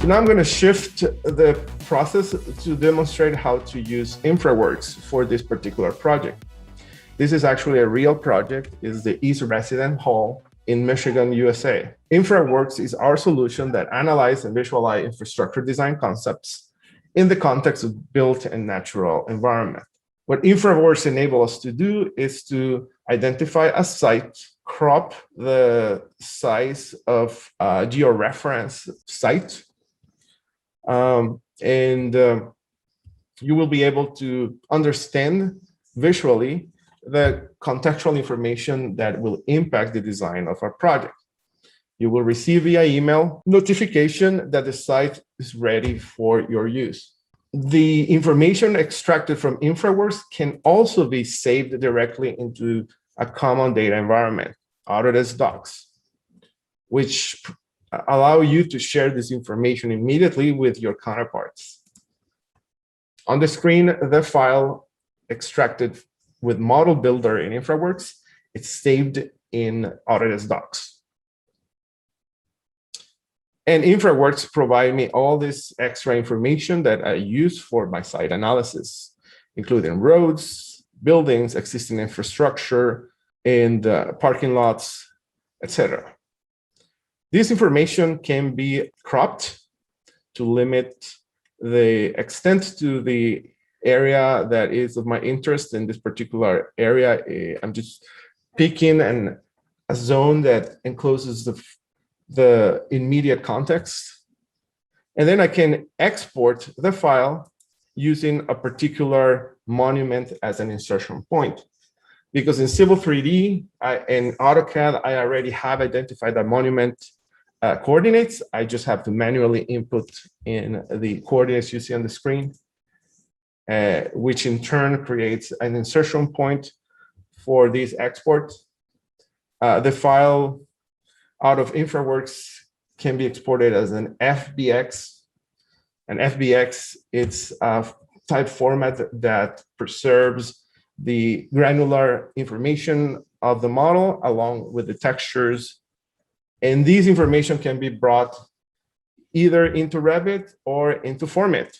So now I'm going to shift the process to demonstrate how to use Infraworks for this particular project. This is actually a real project. It's the East Resident Hall in Michigan, USA. Infraworks is our solution that analyzes and visualizes infrastructure design concepts in the context of built and natural environment. What Infraworks enables us to do is to identify a site, crop the size of a georeference site, you will be able to understand visually the contextual information that will impact the design of our project. You will receive via email notification that the site is ready for your use. The information extracted from Infraworks can also be saved directly into a common data environment, Autodesk Docs, which allow you to share this information immediately with your counterparts. On the screen, the file extracted with Model Builder in Infraworks, it's saved in Autodesk Docs. And Infraworks provide me all this extra information that I use for my site analysis, including roads, buildings, existing infrastructure, and parking lots, etc. This information can be cropped to limit the extent to the area that is of my interest in this particular area. I'm just picking a zone that encloses the immediate context. And then I can export the file using a particular monument as an insertion point. Because in Civil 3D and AutoCAD, I already have identified that monument coordinates. I just have to manually input in the coordinates you see on the screen, which in turn creates an insertion point for this export. The file out of Infraworks can be exported as an FBX. An FBX, it's a type format that preserves the granular information of the model along with the textures. And these information can be brought either into Revit or into FormIt.